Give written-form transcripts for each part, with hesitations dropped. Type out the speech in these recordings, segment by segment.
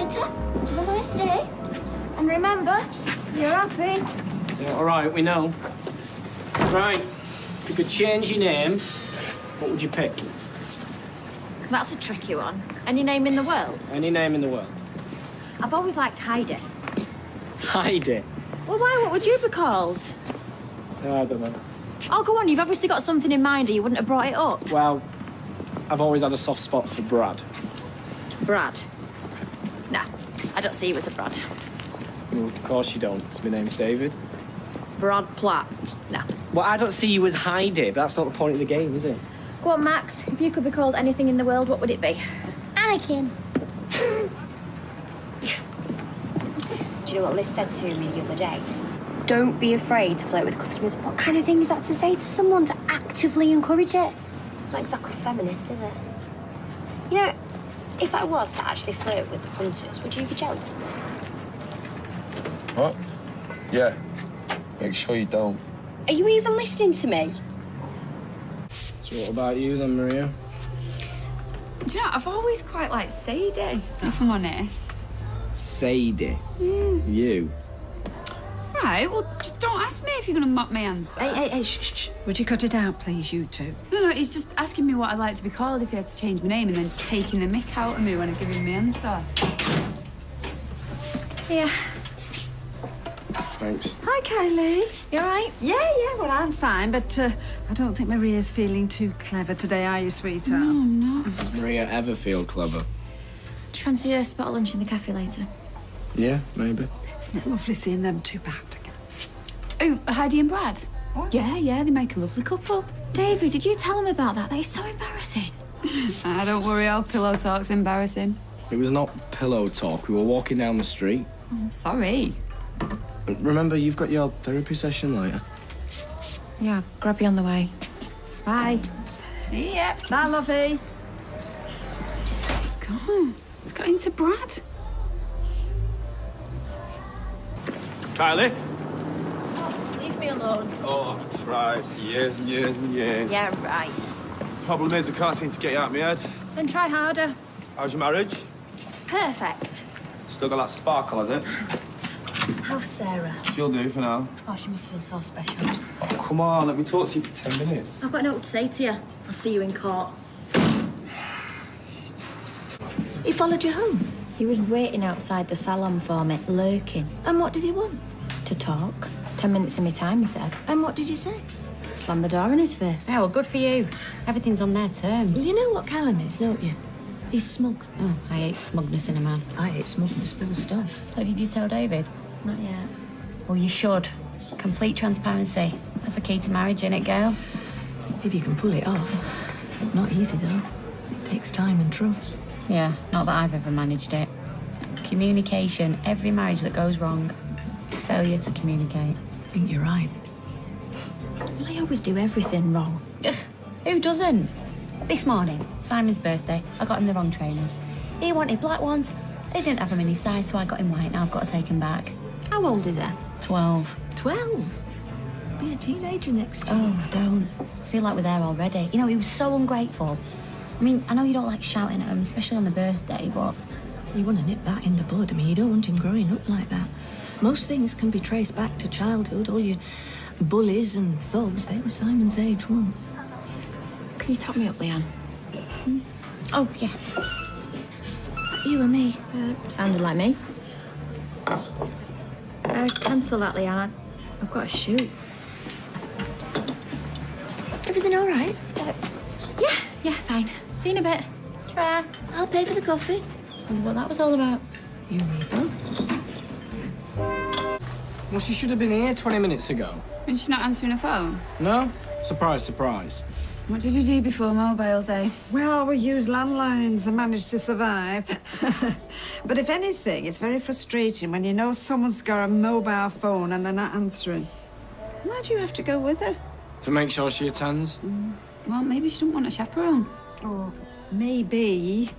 later. Have a nice day. And remember, you're happy. Yeah, all right, we know. Right, if you could change your name, what would you pick? That's a tricky one. Any name in the world? Any name in the world. I've always liked Heidi. Heidi. Well, why? What would you be called? I don't know. Oh, go on. You've obviously got something in mind or you wouldn't have brought it up. Well, I've always had a soft spot for Brad. Brad? Nah, I don't see you as a Brad. Well, of course you don't, because my name's David. Brad Platt? Nah. Well, I don't see you as Heidi, but that's not the point of the game, is it? Go on, Max. If you could be called anything in the world, what would it be? Anakin. Do you know what Liz said to me the other day? Don't be afraid to flirt with customers. What kind of thing is that to say to someone to actively encourage it? Not exactly feminist, is it? You know, if I was to actually flirt with the punters, would you be jealous? What? Yeah. Make sure you don't. Are you even listening to me? So what about you then, Maria? Do you know, I've always quite liked Sadie, if I'm honest. Sadie. You. Right, well, just don't ask me if you're going to mock my answer. Hey, shh. Would you cut it out, please, you two? No, he's just asking me what I'd like to be called if he had to change my name and then taking the mick out of me when I give him my answer. Yeah. Thanks. Hi, Kylie. You all right? Yeah, well, I'm fine, but I don't think Maria's feeling too clever today, are you, sweetheart? No. Does Maria ever feel clever? Do you fancy a spot of lunch in the cafe later? Yeah, maybe. Isn't it lovely seeing them two back together? Oh, Heidi and Brad? What? Yeah, they make a lovely couple. David, did you tell him about that? That is so embarrassing. Don't worry, all pillow talk's embarrassing. It was not pillow talk. We were walking down the street. I'm sorry. Remember, you've got your therapy session later. Yeah, grab you on the way. Bye. Yep. Bye, lovey. God, it's got into Brad. Kylie? Oh, leave me alone. Oh, I've tried for years and years and years. Yeah, right. Problem is, I can't seem to get you out of my head. Then try harder. How's your marriage? Perfect. Still got that sparkle, has it? How's Sarah? She'll do for now. Oh, she must feel so special. Oh, come on, let me talk to you for 10 minutes. I've got nothing to say to you. I'll see you in court. He followed you home. He was waiting outside the salon for me, lurking. And what did he want? To talk. 10 minutes of my time, he said. And what did you say? Slammed the door in his face. Yeah, well, good for you. Everything's on their terms. Well, you know what Callum is, don't you? He's smug. Oh, I hate smugness in a man. I hate smugness, full stop. So did you tell David? Not yet. Well, you should. Complete transparency. That's the key to marriage, innit, girl? If you can pull it off. Not easy, though. Takes time and trust. Yeah, not that I've ever managed it. Communication. Every marriage that goes wrong. Failure to communicate. I think you're right. Well, I always do everything wrong. Who doesn't? This morning, Simon's birthday, I got him the wrong trainers. He wanted black ones. He didn't have them in his size, so I got him white. Now I've got to take him back. How old is he? 12. 12? Be a teenager next year. Oh, don't. I feel like we're there already. You know, he was so ungrateful. I mean, I know you don't like shouting at him, especially on the birthday, but... You want to nip that in the bud. I mean, you don't want him growing up like that. Most things can be traced back to childhood. All your bullies and thugs, they were Simon's age once. Can you top me up, Leanne? Oh, yeah. You and me. Sounded like me. Cancel that, Leanne. I've got a shoot. Everything all right? Yeah, fine. See you in a bit. Try. I'll pay for the coffee. Wonder what that was all about. You and me both. Well, she should have been here 20 minutes ago. And she's not answering her phone? No? Surprise, surprise. What did you do before mobiles, eh? Well, we use landlines and manage to survive. But if anything, it's very frustrating when you know someone's got a mobile phone and they're not answering. Why do you have to go with her? To make sure she attends. Well, maybe she don't want a chaperone. Or maybe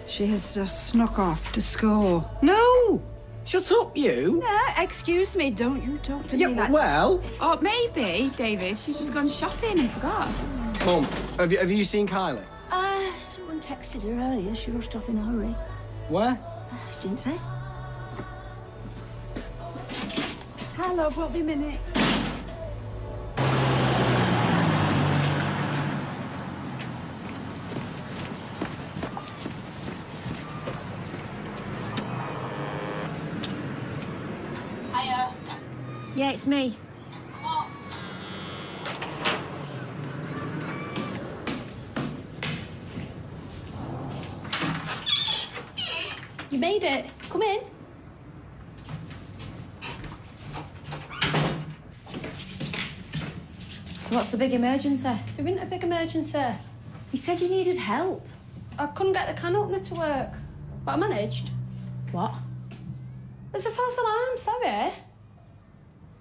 she has just snuck off to school. No! Shut up, you! Excuse me, don't you talk to me like... well... Or maybe, David, she's just gone shopping and forgot. Mum, have you seen Kylie? Someone texted her earlier. She rushed off in a hurry. Where? She didn't say. Hello, won't be a minute. Hiya. Yeah, it's me. What? You made it. Come in. So what's the big emergency? There isn't a big emergency. You said you needed help. I couldn't get the can opener to work, but I managed. What? It's a false alarm, sorry.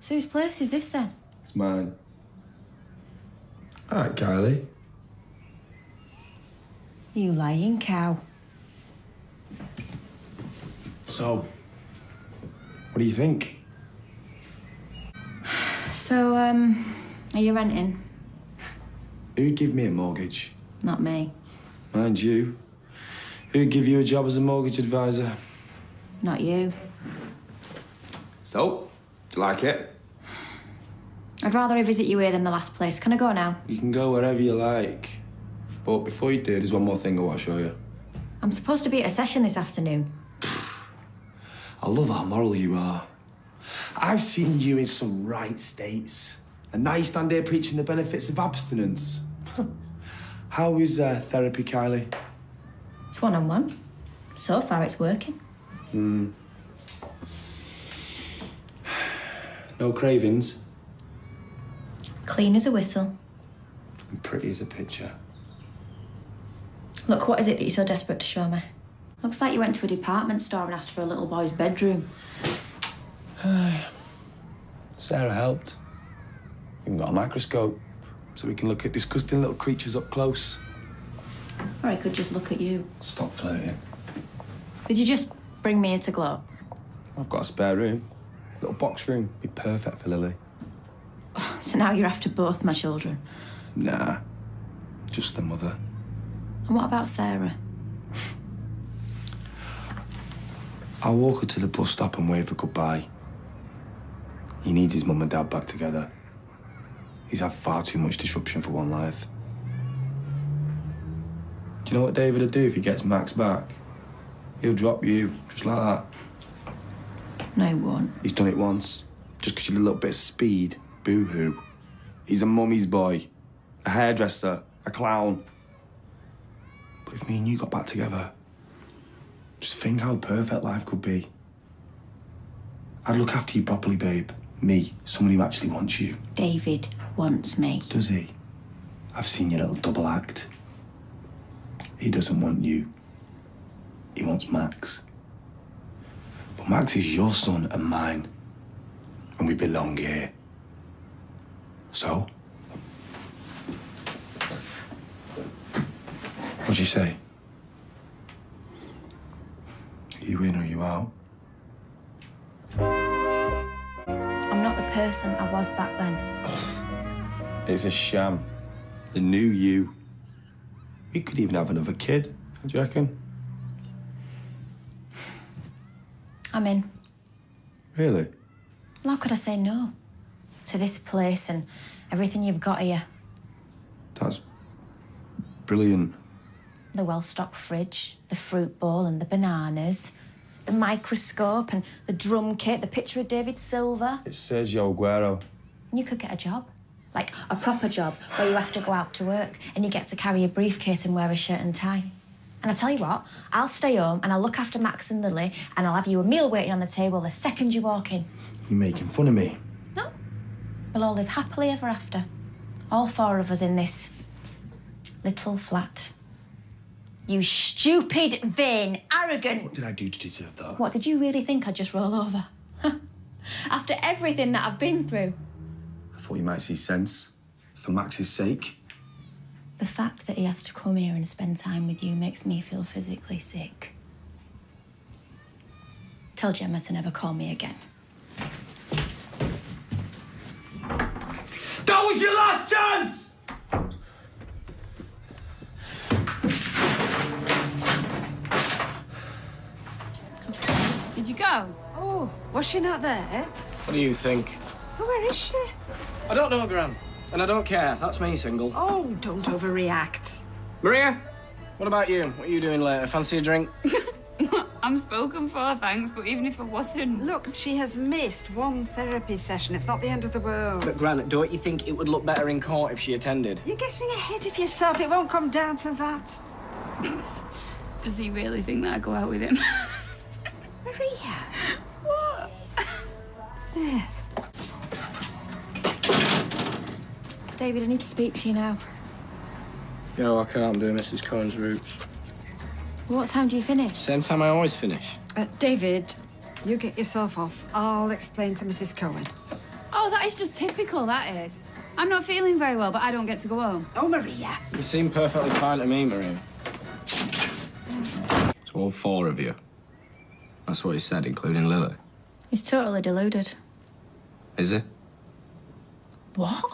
So whose place is this then? It's mine. All right, Kylie. You lying cow. So, what do you think? So, are you renting? Who'd give me a mortgage? Not me. Mind you. Who'd give you a job as a mortgage advisor? Not you. So, do you like it? I'd rather revisit you here than the last place. Can I go now? You can go wherever you like. But before you do, there's one more thing I want to show you. I'm supposed to be at a session this afternoon. I love how moral you are. I've seen you in some right states. And now you stand here preaching the benefits of abstinence. How is therapy, Kylie? It's one-on-one. So far, it's working. No cravings? Clean as a whistle. And pretty as a picture. Look, what is it that you're so desperate to show me? Looks like you went to a department store and asked for a little boy's bedroom. Sarah helped. Even got a microscope, so we can look at disgusting little creatures up close. Or I could just look at you. Stop flirting. Did you just bring me here to gloat? I've got a spare room. Little box room. Be perfect for Lily. So now you're after both my children. Nah. Just the mother. And what about Sarah? I'll walk her to the bus stop and wave her goodbye. He needs his mum and dad back together. He's had far too much disruption for one life. Do you know what David would do if he gets Max back? He'll drop you, just like that. No, he won't. He's done it once. Just because you're a little bit of speed. Boo-hoo. He's a mummy's boy. A hairdresser. A clown. But if me and you got back together, just think how perfect life could be. I'd look after you properly, babe. Me, someone who actually wants you. David wants me. Does he? I've seen your little double act. He doesn't want you. He wants Max. But Max is your son and mine. And we belong here. So? What'd you say? Are you in or are you out? I'm not the person I was back then. It's a sham. The new you. You could even have another kid. What do you reckon? I'm in. Really? How could I say no to this place and everything you've got here? That's brilliant. The well-stocked fridge, the fruit bowl and the bananas, the microscope and the drum kit, the picture of David Silver. It's Sergio Aguero. And you could get a job, like a proper job where you have to go out to work and you get to carry a briefcase and wear a shirt and tie. And I tell you what, I'll stay home and I'll look after Max and Lily and I'll have you a meal waiting on the table the second you walk in. You're making fun of me. No, we'll all live happily ever after. All four of us in this little flat. You stupid, vain, arrogant... What did I do to deserve that? What, did you really think I'd just roll over? After everything that I've been through? I thought you might see sense. For Max's sake. The fact that he has to come here and spend time with you makes me feel physically sick. Tell Gemma to never call me again. That was your last chance! Did you go? Oh, was she not there? What do you think? Oh, where is she? I don't know, Gran. And I don't care. That's me, single. Oh, don't overreact. Maria, what about you? What are you doing later? Fancy a drink? I'm spoken for, thanks, but even if I wasn't... Look, she has missed one therapy session. It's not the end of the world. But, Gran, don't you think it would look better in court if she attended? You're getting ahead of yourself. It won't come down to that. Does he really think that I'd go out with him? Maria. What? There. David, I need to speak to you now. Yo, I can't. I'm doing Mrs. Cohen's roots. What time do you finish? Same time I always finish. David, you get yourself off. I'll explain to Mrs. Cohen. Oh, that is just typical, that is. I'm not feeling very well, but I don't get to go home. Oh, Maria. You seem perfectly fine to me, Maria. So all four of you. That's what he said, including Lily. He's totally deluded. Is he? What?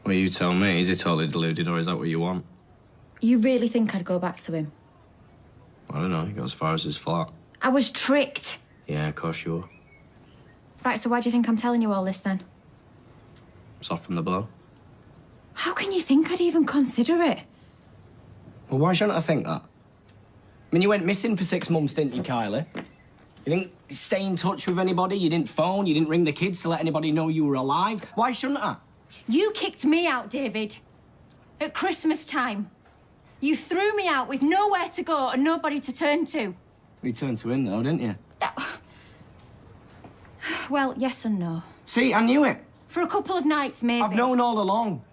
Well, you tell me. Is he totally deluded, or is that what you want? You really think I'd go back to him? I don't know. He got as far as his flat. I was tricked. Yeah, of course you were. Right, so why do you think I'm telling you all this, then? Soften the blow. How can you think I'd even consider it? Well, why shouldn't I think that? I mean, you went missing for 6 months, didn't you, Kylie? You didn't stay in touch with anybody, you didn't phone, you didn't ring the kids to let anybody know you were alive. Why shouldn't I? You kicked me out, David. At Christmas time. You threw me out with nowhere to go and nobody to turn to. You turned to him, though, didn't you? Well, yes and no. See, I knew it. For a couple of nights, maybe. I've known all along.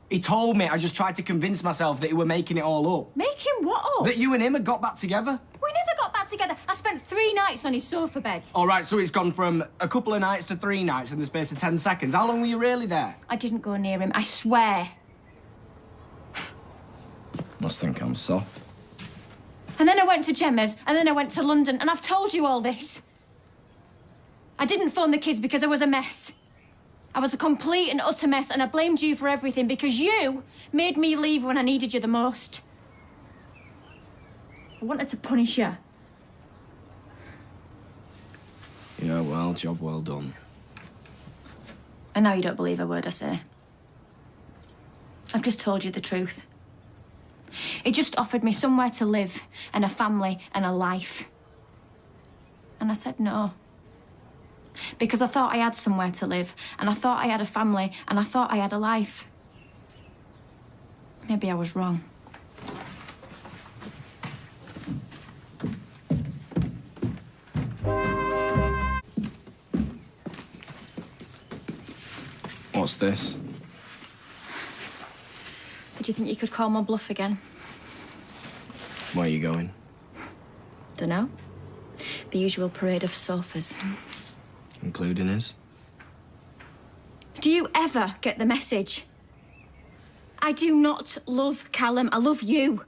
He told me. I just tried to convince myself that you were making it all up. Making what up? That you and him had got back together. We never got back together. I spent 3 nights on his sofa bed. All right, so it's gone from a couple of nights to 3 nights in the space of 10 seconds. How long were you really there? I didn't go near him, I swear. Must think I'm soft. And then I went to Gemma's, and then I went to London, and I've told you all this. I didn't phone the kids because I was a mess. I was a complete and utter mess, and I blamed you for everything because you made me leave when I needed you the most. I wanted to punish you. Yeah, well, job well done. And now you don't believe a word I say. I've just told you the truth. He just offered me somewhere to live, and a family, and a life. And I said no. Because I thought I had somewhere to live, and I thought I had a family, and I thought I had a life. Maybe I was wrong. What's this? Did you think you could call my bluff again? Where are you going? Dunno. The usual parade of sofas. Including his? Do you ever get the message? I do not love Callum. I love you.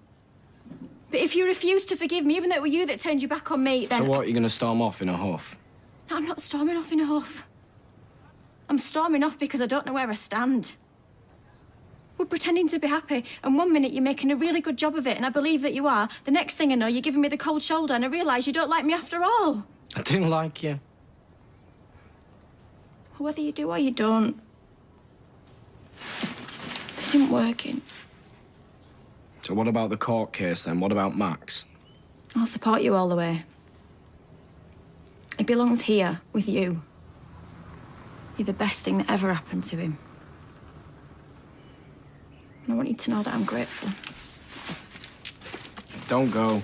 But if you refuse to forgive me, even though it were you that turned your back on me, then... So what, you're going to storm off in a huff? No, I'm not storming off in a huff. I'm storming off because I don't know where I stand. We're pretending to be happy, and 1 minute you're making a really good job of it, and I believe that you are. The next thing I know, you're giving me the cold shoulder, and I realise you don't like me after all. I didn't like you. Whether you do or you don't. This isn't working. So what about the court case, then? What about Max? I'll support you all the way. He belongs here, with you. You're the best thing that ever happened to him. And I want you to know that I'm grateful. Don't go.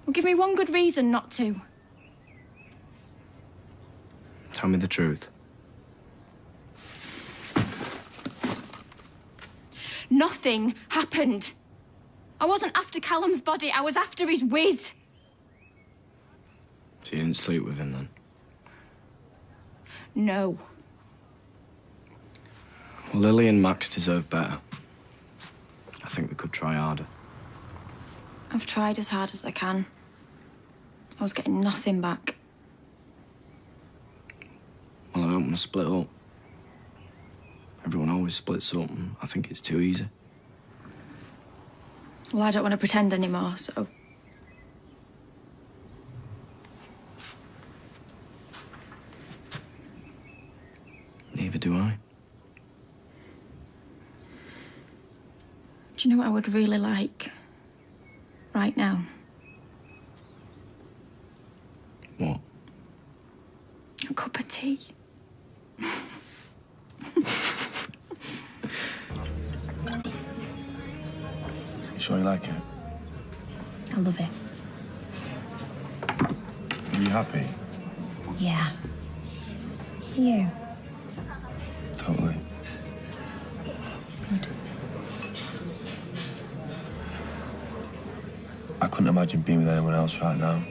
Well, give me one good reason not to. Tell me the truth. Nothing happened. I wasn't after Callum's body, I was after his whiz. So you didn't sleep with him, then? No. Well, Lily and Max deserve better. I think they could try harder. I've tried as hard as I can. I was getting nothing back. Well, I don't want to split up. Everyone always splits up, and I think it's too easy. Well, I don't want to pretend anymore, so... would really like right now? What? A cup of tea. You sure you like it? I love it. Are you happy? Yeah. You? Totally. Good. I couldn't imagine being with anyone else right now.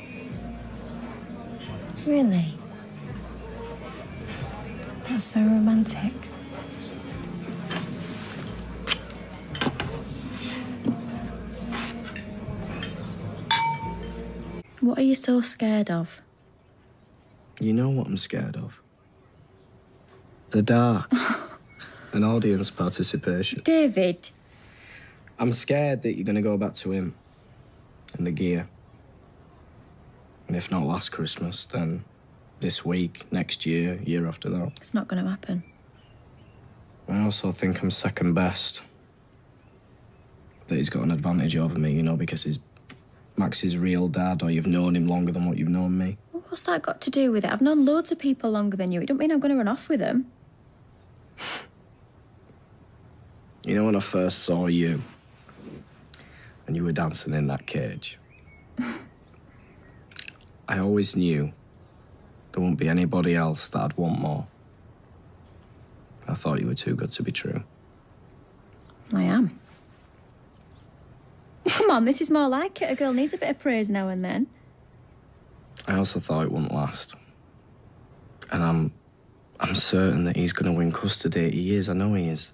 Really? That's so romantic. What are you so scared of? You know what I'm scared of? The dark. And audience participation. David! I'm scared that you're going to go back to him and the gear. And if not last Christmas, then this week, next year, year after that. It's not going to happen. I also think I'm second best. That he's got an advantage over me, you know, because he's Max's real dad, or you've known him longer than what you've known me. Well, what's that got to do with it? I've known loads of people longer than you. It don't mean I'm going to run off with them. You know, when I first saw you, and you were dancing in that cage, I always knew there wouldn't be anybody else that I'd want more. I thought you were too good to be true. I am. Come on, this is more like it. A girl needs a bit of praise now and then. I also thought it wouldn't last. And I'm certain that he's going to win custody. He is, I know he is.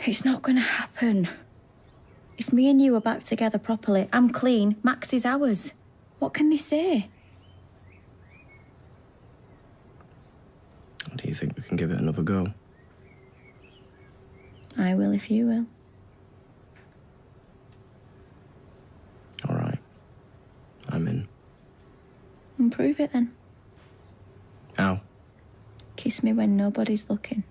It's not going to happen. If me and you are back together properly, I'm clean, Max is ours. What can they say? Do you think we can give it another go? I will if you will. All right. I'm in. And prove it then. How? Kiss me when nobody's looking.